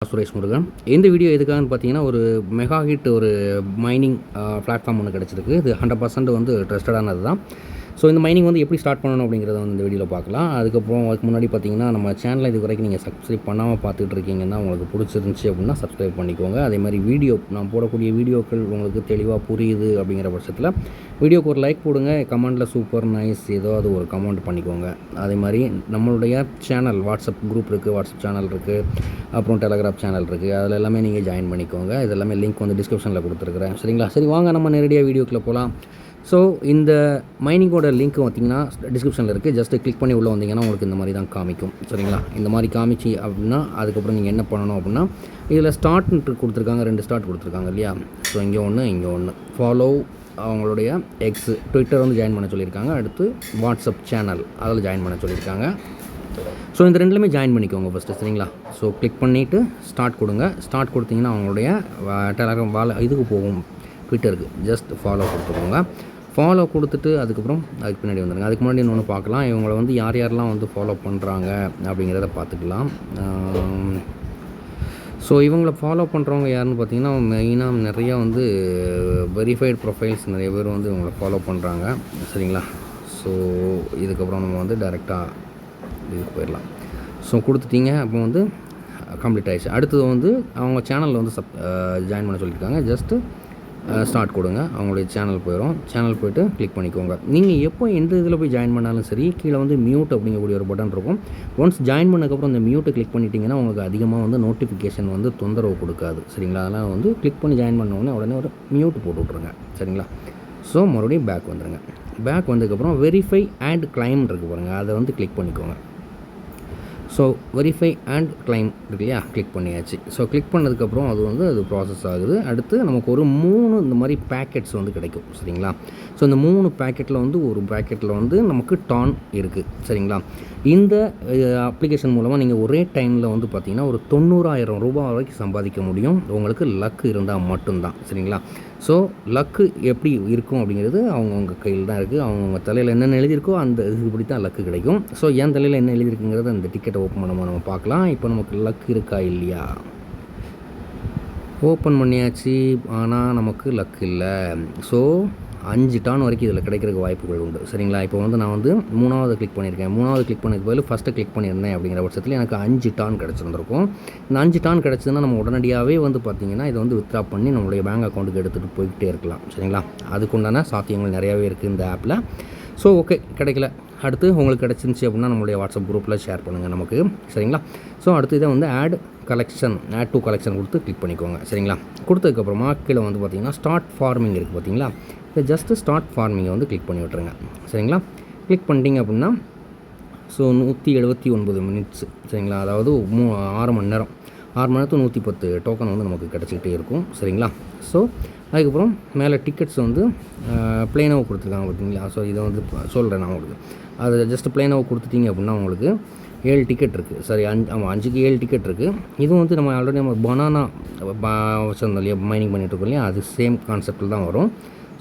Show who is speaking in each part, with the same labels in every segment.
Speaker 1: சுரேஷ் முருகன். இந்த வீடியோ எதுக்காகன்னு பார்த்தீங்கன்னா, ஒரு மெகா ஹிட் ஒரு மைனிங் பிளாட்ஃபார்ம் ஒன்று கிடச்சிருக்கு. இது 100% வந்து ட்ரஸ்டடானது தான். ஸோ இந்த மைனிங் வந்து எப்படி ஸ்டார்ட் பண்ணணும் அப்படிங்கிறத வந்து இந்த வீடியோவில் பார்க்கலாம். அதுக்கு முன்னாடி பார்த்தீங்கன்னா, நம்ம சேனலை இது வரைக்கும் நீங்கள் சப்ஸ்கிரைப் பண்ணாமல் பார்த்துட்டு இருக்கீங்கன்னா, உங்களுக்கு பிடிச்சிருந்துச்சி அப்படின்னா சப்ஸ்கிரைப் பண்ணிக்கோங்க. அதே மாதிரி நான் போடக்கூடிய வீடியோக்கள் உங்களுக்கு தெளிவாக புரியுது அப்படிங்கிற பட்சத்தில் வீடியோக்கு ஒரு லைக் போடுங்க. கமெண்ட்டில் சூப்பர் நைஸ் ஏதாவது ஒரு கமெண்ட் பண்ணிக்கோங்க. அதே மாதிரி நம்மளுடைய சேனல் வாட்ஸ்அப் குரூப் இருக்குது, வாட்ஸ்அப் சேனல் இருக்குது, அப்புறம் டெலகிராம் சேனல் இருக்குது. அதில் எல்லாமே நீங்கள் ஜாயின் பண்ணிக்கோங்க. இது எல்லாமே லிங்க் வந்து டிஸ்கிரிப்ஷனில் கொடுத்துருக்குறேன். சரிங்களா? சரி, வாங்க நம்ம நேரடியாக வீடியோக்குள்ளே போகலாம். ஸோ இந்த மைனிங்கோட லிங்க் பார்த்திங்கன்னா டிஸ்கிரிப்ஷனில் இருக்குது. ஜஸ்ட்டு கிளிக் பண்ணி உள்ளே வந்தீங்கன்னா உங்களுக்கு இந்த மாதிரி தான் காமிக்கும். சரிங்களா? இந்த மாதிரி காமிச்சு அப்படின்னா அதுக்கப்புறம் நீங்கள் என்ன பண்ணணும் அப்படின்னா, இதில் ஸ்டார்ட்ன்ட்டு கொடுத்துருக்காங்க, 2 ஸ்டார்ட் கொடுத்துருக்காங்க இல்லையா? ஸோ இங்கே ஒன்று ஃபாலோ அவங்களுடைய ட்விட்டர் வந்து ஜாயின் பண்ண சொல்லியிருக்காங்க. அடுத்து வாட்ஸ்அப் சேனல் அதில் ஜாயின் பண்ண சொல்லியிருக்காங்க. ஸோ இந்த ரெண்டுலேயுமே ஜாயின் பண்ணிக்கோங்க ஃபஸ்ட்டு. சரிங்களா? ஸோ கிளிக் பண்ணிவிட்டு ஸ்டார்ட் கொடுங்க. ஸ்டார்ட் கொடுத்தீங்கன்னா அவங்களுடைய டெலகிராம் இதுக்கு போகும், ட்விட்டருக்கு. ஜஸ்ட் ஃபாலோ கொடுத்துக்கோங்க. ஃபாலோ கொடுத்துட்டு அதுக்கப்புறம் அதுக்கு பின்னாடி வந்துடுங்க. அதுக்கு முன்னாடி இன்னொன்று பார்க்கலாம். இவங்களை வந்து யாரெல்லாம் வந்து ஃபாலோ பண்ணுறாங்க அப்படிங்கிறத பார்த்துக்கலாம். ஸோ இவங்களை ஃபாலோ பண்ணுறவங்க யாருன்னு பார்த்தீங்கன்னா, மெயினாக நிறையா வந்து வெரிஃபைடு ப்ரொஃபைல்ஸ் நிறைய பேர் வந்து இவங்களை ஃபாலோ பண்ணுறாங்க. சரிங்களா? ஸோ இதுக்கப்புறம் நம்ம வந்து டைரெக்டாக இதுக்கு போயிடலாம். ஸோ கொடுத்துட்டிங்க. அப்போ வந்து கம்ப்ளீட் ஆகிடுச்சு. அடுத்தது வந்து அவங்க சேனலில் வந்து ஜாயின் பண்ண சொல்லியிருக்காங்க. ஜஸ்ட்டு ஸ்டார்ட் கொடுங்க. அவங்களுடைய சேனல் போயிடும். சேனல் போய்ட்டு கிளிக் பண்ணிக்கோங்க. நீங்கள் எப்போ எந்த இதில் போய் ஜாயின் பண்ணாலும் சரி, கீழே வந்து மியூட் அப்படிங்கக்கூடிய ஒரு பட்டன் இருக்கும். ஒன்ஸ் ஜாயின் பண்ணதுக்கப்புறம் அந்த மியூட்டை கிளிக் பண்ணிட்டீங்கன்னா உங்களுக்கு அதிகமாக வந்து நோட்டிஃபிகேஷன் வந்து தொந்தரவு கொடுக்காது. சரிங்களா? அதனால் வந்து கிளிக் பண்ணி ஜாயின் பண்ண உடனே ஒரு மியூட் போட்டு விட்ருங்க. சரிங்களா? ஸோ மறுபடியும் பேக் வந்துடுங்க. பேக் வந்ததுக்கப்புறம் வெரிஃபை அண்ட் கிளைம் இருக்குது பாருங்கள், அதை வந்து கிளிக் பண்ணிக்கோங்க. ஸோ வெரிஃபை அண்ட் கிளைம் இருக்கு இல்லையா? கிளிக் பண்ணியாச்சு. ஸோ கிளிக் பண்ணதுக்கப்புறம் அது ப்ராசஸ் ஆகுது. அடுத்து நமக்கு ஒரு 3 இந்த மாதிரி பேக்கெட்ஸ் வந்து கிடைக்கும். சரிங்களா? ஸோ இந்த 3 பேக்கெட்டில் வந்து ஒரு பேக்கெட்டில் வந்து நமக்கு டான் இருக்குது. சரிங்களா? இந்த அப்ளிகேஷன் மூலமாக நீங்கள் ஒரே டைமில் வந்து பார்த்திங்கன்னா ஒரு 90,000 ரூபாய் வரைக்கும் சம்பாதிக்க முடியும். உங்களுக்கு லக்கு இருந்தால் மட்டும்தான். சரிங்களா? ஸோ லக்கு எப்படி இருக்கும் அப்படிங்கிறது அவங்கவுங்க கையில் தான் இருக்குது. அவங்கவுங்க தலையில் என்னென்ன எழுதியிருக்கோ அந்த இதுபடி தான் லக்கு கிடைக்கும். ஸோ என் தலையில் என்ன எழுதியிருக்குங்கிறத அந்த டிக்கெட்டை ஓப்பன் பண்ணாமல் நம்ம பார்க்கலாம். இப்போ நமக்கு லக்கு இருக்கா இல்லையா? ஓப்பன் பண்ணியாச்சு. ஆனால் நமக்கு லக்கு இல்லை. ஸோ 5 டான் வரைக்கும் இதில் கிடைக்கிறதுக்கு வாய்ப்புகள் உண்டு. சரிங்களா? இப்போ வந்து நான் வந்து 3வது கிளிக் பண்ணியிருக்கேன். 3வது கிளிக் பண்ணதுக்கு பதில் ஃபஸ்ட்டு கிளிக் பண்ணியிருந்தேன் அப்படிங்கிற பட்சத்தில் எனக்கு 5 டான் கிடச்சிருந்துருக்கும். இந்த 5 டான் கிடச்சதுன்னா நம்ம உடனடியாகவே வந்து பார்த்திங்கன்னா இதை வந்து வித்ட்ரா பண்ணி நம்மளுடைய பேங்க் அக்கௌண்ட்டுக்கு எடுத்துகிட்டு போய்கிட்டே இருக்கலாம். சரிங்களா? அதுக்குண்டான சாத்தியங்கள் நிறையாவே இருக்குது இந்த ஆப்பில். ஸோ ஓகே, கிடைக்கல. அடுத்து உங்களுக்கு கிடச்சிருந்துச்சி அப்படின்னா நம்மளுடைய வாட்ஸ்அப் குரூப்பில் ஷேர் பண்ணுங்கள் நமக்கு. சரிங்களா? ஸோ அடுத்து இதை வந்து ஆட் டு கலெக்ஷன் கொடுத்து கிளிக் பண்ணிக்கோங்க. சரிங்களா? கொடுத்ததுக்கப்புறமா கீழே வந்து பார்த்திங்கன்னா ஸ்டார்ட் ஃபார்மிங் இருக்குது பார்த்தீங்களா? இதை ஜஸ்ட்டு ஸ்டார்ட் ஃபார்மிங்கை வந்து கிளிக் பண்ணி விட்ருங்க. சரிங்களா? கிளிக் பண்ணிட்டீங்க அப்படின்னா ஸோ 179 மினிட்ஸ். சரிங்களா? அதாவது 6 மணி நேரம். 6 மணி நேரத்துக்கு 110 டோக்கன் வந்து நமக்கு கிடச்சிக்கிட்டே இருக்கும். சரிங்களா? ஸோ அதுக்கப்புறம் மேலே டிக்கெட்ஸ் வந்து ப்ளெயினாக கொடுத்துருக்காங்க பார்த்தீங்களா? ஸோ இதை வந்து சொல்கிறேன் நான் உங்களுக்கு. அது ஜஸ்ட் ப்ளெயினாக கொடுத்துட்டிங்க அப்படின்னா உங்களுக்கு 7 டிக்கெட் இருக்குது. சரி, 5க்கு 7 டிக்கெட் இருக்குது. இதுவும் வந்து நம்ம ஆல்ரெடி நம்ம பனானா வச்சுருந்தோம் இல்லையா, மைனிங் பண்ணிகிட்ருக்கோம் இல்லையா, அது சேம் கான்செப்டில் தான் வரும்.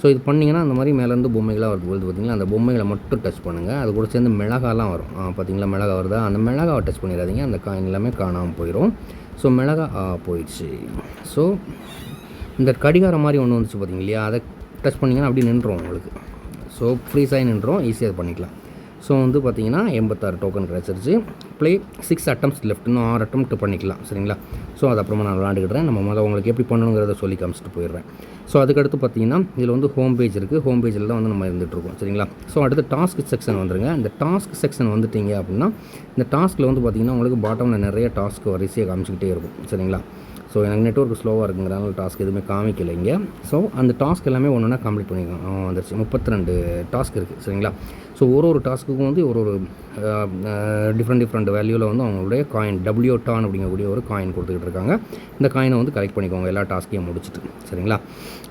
Speaker 1: ஸோ இது பண்ணிங்கன்னா அந்த மாதிரி மேலேருந்து பொம்மைகளாக வருது பார்த்திங்களா? அந்த பொம்மைகளை மட்டும் டச் பண்ணுங்கள். அது கூட சேர்ந்து மிளகாலாம் வரும். பார்த்திங்களா? மிளகா வருதா? அந்த மிளகாவை டச் பண்ணிடாதீங்க. அந்த காயின் எல்லாமே காணாமல் போயிடும். ஸோ மிளகா போயிடுச்சு. ஸோ இந்த கடிகாரம் மாதிரி ஒன்று வந்துச்சு பார்த்திங்க இல்லையா, அதை டச் பண்ணிங்கன்னா அப்படி நின்றுடும் உங்களுக்கு. ஸோ ஃப்ரீஸாகி நின்றுடும். ஈஸியாக பண்ணிக்கலாம். ஸோ வந்து பார்த்திங்கன்னா 86 டோக்கன் கிடச்சிருச்சு. Play 6 attempts left. இன்னும் 6 அட்டம்ப்ட் பண்ணிக்கலாம். சரிங்களா? ஸோ அது அப்புறமா நான் விளாண்டுக்கிட்டேன். நம்ம முதல்ல உங்களுக்கு எப்படி பண்ணணுங்கிறத சொல்லி காமிச்சிட்டு போயிடுறேன். ஸோ அதுக்கடுத்து பார்த்திங்கன்னா இதில் வந்து ஹோம் பேஜ் இருக்குது. ஹோம் பேஜில் தான் வந்து நம்ம இருந்துகிட்ருக்கோம். சரிங்களா? ஸோ அடுத்து டாஸ்க் செக்ஷன் வந்துருங்க. இந்த டாஸ்க் செக்ஷன் வந்துட்டிங்க அப்படின்னா இந்த டாஸ்கில் வந்து பார்த்திங்கன்னா உங்களுக்கு பாட்டமில் நிறைய டாஸ்க் வரிசையாக காமிச்சிக்கிட்டே இருக்கும். சரிங்களா? ஸோ எனக்கு நெட்வொர்க் ஸ்லோவாக இருக்குங்கிறனால டாஸ்க் எதுவுமே காமிக்கலை இங்கே. ஸோ அந்த டாஸ்க் எல்லாமே ஒன்றா கம்ப்ளீட் பண்ணிக்கலாம். வந்துருச்சு. 32 டாஸ்க் இருக்குது. சரிங்களா? ஸோ ஒரு டாஸ்க்குக்கும் வந்து ஒரு டிஃப்ரெண்ட் வேல்யூவில் வந்து அவங்களுடைய காயின் டான் அப்படிங்கக்கூடிய ஒரு காயின் கொடுத்துக்கிட்டு இருக்காங்க. இந்த காயினை வந்து கலெக்ட் பண்ணிக்கோங்க எல்லா டாஸ்க்கையும் முடிச்சுட்டு. சரிங்களா?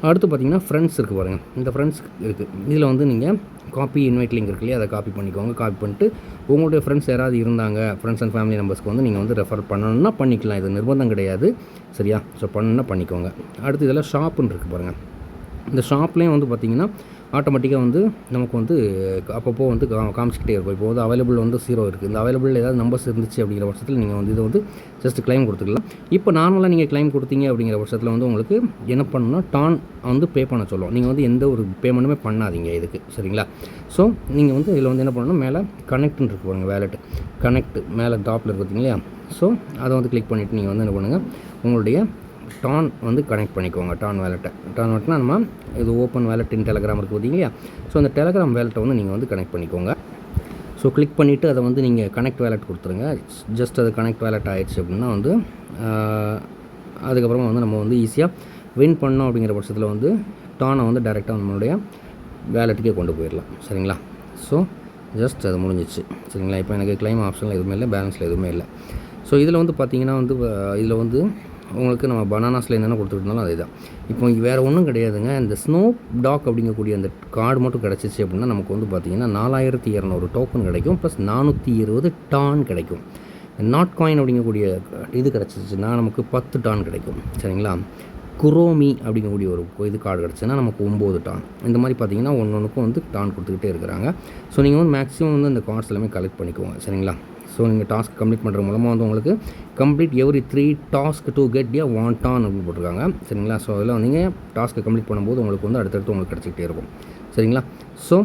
Speaker 1: அடுத்து பார்த்திங்கன்னா ஃப்ரெண்ட்ஸ் இருக்குது பாருங்கள். இந்த ஃப்ரெண்ட்ஸ் இருக்குது. இதில் வந்து நீங்கள் காப்பி இன்வைட் லிங்க் இருக்கு இல்லையா, அதை காப்பி பண்ணிக்கோங்க. காப்பி பண்ணிட்டு உங்களுடைய ஃப்ரெண்ட்ஸ் யாராவது இருந்தாங்க, ஃப்ரெண்ட்ஸ் அண்ட் ஃபேமிலி மெம்பர்ஸ்க்கு வந்து நீங்கள் வந்து ரெஃபர் பண்ணணுன்னா பண்ணிக்கலாம். இது நிர்பந்தம் கிடையாது. சரியா? ஸோ பண்ணணுன்னா பண்ணிக்கோங்க. அடுத்து இதில் ஷாப்புன்னு இருக்குது பாருங்கள். இந்த ஷாப்லேயும் வந்து பார்த்திங்கன்னா ஆட்டோமேட்டிக்காக வந்து நமக்கு வந்து அப்பப்போ வந்து காமிச்சிக்கிட்டே இருக்கும். இப்போ வந்து அவைலபிள் வந்து 0 இருக்குது. இந்த அவைலபிள் ஏதாவது நம்பர்ஸ் இருந்துச்சு அப்படிங்கிற பட்சத்தில் நீங்கள் வந்து இதை வந்து ஜஸ்ட் கிளைம் கொடுத்துக்கலாம். இப்போ நார்மலாக நீங்கள் கிளைம் கொடுத்தீங்க அப்படிங்கிற பட்சத்தில் வந்து உங்களுக்கு என்ன பண்ணணும்னா டான் வந்து பே பண்ண சொல்லும். நீங்கள் வந்து எந்த ஒரு பேமெண்ட்டுமே பண்ணாதீங்க இதுக்கு, சரிங்களா? ஸோ நீங்கள் வந்து இதில் வந்து என்ன பண்ணணும், மேலே கனெக்ட்னு இருக்கு பாருங்கள், வேலெட் கனெக்ட் மேலே டாப்பில் இருக்குது பார்த்தீங்களா? ஸோ அதை வந்து கிளிக் பண்ணிவிட்டு நீங்கள் வந்து என்ன பண்ணுங்கள், உங்களுடைய டான் வந்து கனெக்ட் பண்ணிக்கோங்க. டான் வேலெட்னா நம்ம இது ஓப்பன் வேலெட் இன் டெலகிராம் இருக்குது பார்த்தீங்களா? ஸோ அந்த டெலகிராம் வேலெட்டை வந்து நீங்கள் வந்து கனெக்ட் பண்ணிக்கோங்க. ஸோ கிளிக் பண்ணிவிட்டு அதை வந்து நீங்கள் கனெக்ட் வேலெட் கொடுத்துருங்க. ஜஸ்ட் அது கனெக்ட் வேலெட் ஆகிடுச்சு அப்படின்னா வந்து அதுக்கப்புறமா வந்து நம்ம வந்து ஈஸியாக வின் பண்ணோம் அப்படிங்கிற பட்சத்தில் வந்து டானை வந்து டைரெக்டாக நம்மளுடைய வேலெட்டுக்கே கொண்டு போயிடலாம், சரிங்களா? ஸோ ஜஸ்ட் அது முடிஞ்சிச்சு, சரிங்களா? இப்போ எனக்கு கிளைம் ஆப்ஷனில் எதுவுமே இல்லை, பேலன்ஸில் எதுவுமே இல்லை. ஸோ இதில் வந்து பார்த்திங்கன்னா வந்து இதில் வந்து உங்களுக்கு நம்ம பனானாஸில் என்னென்ன கொடுத்துருந்தாலும் அதே தான். இப்போ வேறு ஒன்றும் கிடையாதுங்க. இந்த ஸ்னோப் டாக் அப்படிங்கக்கூடிய அந்த கார்டு மட்டும் கிடச்சிச்சு அப்படின்னா நமக்கு வந்து பார்த்திங்கன்னா 4200 டோக்கன் கிடைக்கும், ப்ளஸ் 420 டான் கிடைக்கும். நாட் காயின் அப்படிங்கக்கூடிய இது கிடச்சிச்சின்னா நமக்கு 10 டான் கிடைக்கும், சரிங்களா? குரோமி அப்படிங்கக்கூடிய ஒரு இது கார்டு கிடச்சுன்னா நமக்கு 9 டான். இந்த மாதிரி பார்த்தீங்கன்னா ஒன்றுக்கும் வந்து டான் கொடுத்துக்கிட்டே இருக்கிறாங்க. ஸோ நீங்கள் வந்து மேக்ஸிமம் வந்து அந்த கார்ட்ஸ் எல்லாமே கலெக்ட் பண்ணிக்கோங்க, சரிங்களா? ஸோ நீங்கள் டாஸ்க் கம்ப்ளீட் பண்ணுற மூலமாக வந்து உங்களுக்கு complete every 3 task to get a 1 done அப்படின்னு போட்டிருக்காங்க, சரிங்களா? ஸோ அதில் நீங்கள் டாஸ்க்கை கம்ப்ளீட் பண்ணும்போது உங்களுக்கு வந்து அடுத்தடுத்து உங்களுக்கு கிடச்சிக்கிட்டே இருக்கும், சரிங்களா? ஸோ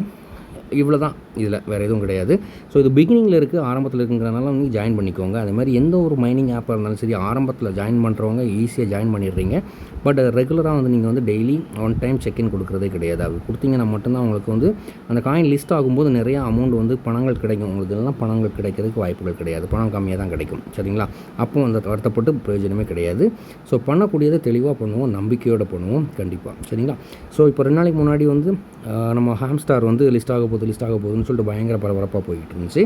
Speaker 1: இவ்வளோ தான், இதில் வேறு எதுவும் கிடையாது. ஸோ இது பிகினிங்கில் இருக்குது, ஆரம்பத்தில் இருக்குங்கிறனால நீங்கள் ஜாயின் பண்ணிக்கோங்க. அதே மாதிரி எந்த ஒரு மைனிங் ஆப்பாக இருந்தாலும் சரி, ஆரம்பத்தில் ஜாயின் பண்ணுறவங்க ஈஸியாக ஜாயின் பண்ணிடுறீங்க. பட் ரெகுலராக வந்து நீங்கள் வந்து டெய்லி ஒன் டைம் செக்இன் கொடுக்குறதே கிடையாது. அது கொடுத்தீங்கன்னா மட்டும்தான் உங்களுக்கு வந்து அந்த காயின் லிஸ்ட் ஆகும்போது நிறையா அமௌண்ட் வந்து பணங்கள் கிடைக்கும். உங்களுக்கு எல்லாம் பணங்கள் கிடைக்கிறதுக்கு வாய்ப்புகள் கிடையாது, பணம் கம்மியாக தான் கிடைக்கும், சரிங்களா? அப்போ அந்த வருத்தப்பட்டு பிரயோஜனமே கிடையாது. ஸோ பண்ணக்கூடியதை தெளிவாக பண்ணுவோம், நம்பிக்கையோடு பண்ணுவோம் கண்டிப்பாக, சரிங்களா? ஸோ இப்போ 2 நாளைக்கு முன்னாடி வந்து நம்ம ஹாம்ஸ்டார் வந்து லிஸ்ட் ஆக போகுதுன்னு சொல்லிட்டு பயங்கர பரபரப்பாக போய்கிட்டு இருந்துச்சு.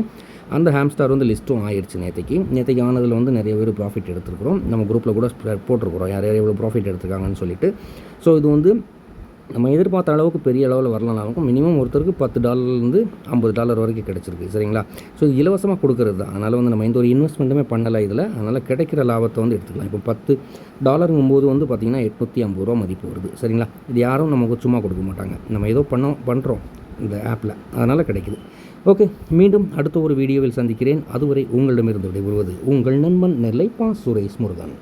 Speaker 1: அந்த ஹாம்ஸ்டார் வந்து லிஸ்ட்டும் ஆயிடுச்சு நேற்றுக்கு ஆனதில் வந்து நிறைய பேர் ப்ராஃபிட் எடுத்துருக்குறோம். நம்ம குரூப்பில் கூட போட்டிருக்கிறோம் யார் எவ்வளோ ப்ராஃபிட் எடுத்துருக்காங்கன்னு சொல்லிட்டு. ஸோ இது வந்து நம்ம எதிர்பார்த்த அளவுக்கு பெரிய அளவில் வரலனாலும் மினிமம் ஒருத்தருக்கு $10 $50 வரைக்கும் கிடச்சிருக்கு, சரிங்களா? ஸோ இது இலவசமாக கொடுக்குறது தான். அதனால் வந்து நம்ம எந்த ஒரு இன்வெஸ்ட்மெண்ட்டுமே பண்ணலை இதில். அதனால் கிடைக்கிற லாபத்தை வந்து எடுத்துக்கலாம். இப்போ $10 வந்து பார்த்திங்கன்னா $850 மதிப்பு வருது, சரிங்களா? இது யாரும் நமக்கு சும்மா கொடுக்க மாட்டாங்க. நம்ம ஏதோ பண்ணுறோம் இந்த ஆப்பில், அதனால் கிடைக்குது. ஓகே, மீண்டும் அடுத்த ஒரு வீடியோவில் சந்திக்கிறேன். அதுவரை உங்களிடமிருந்து விடைபெறுவது உங்கள் நண்பன் நெல்லை பா. சுரேஷ் முருகன்.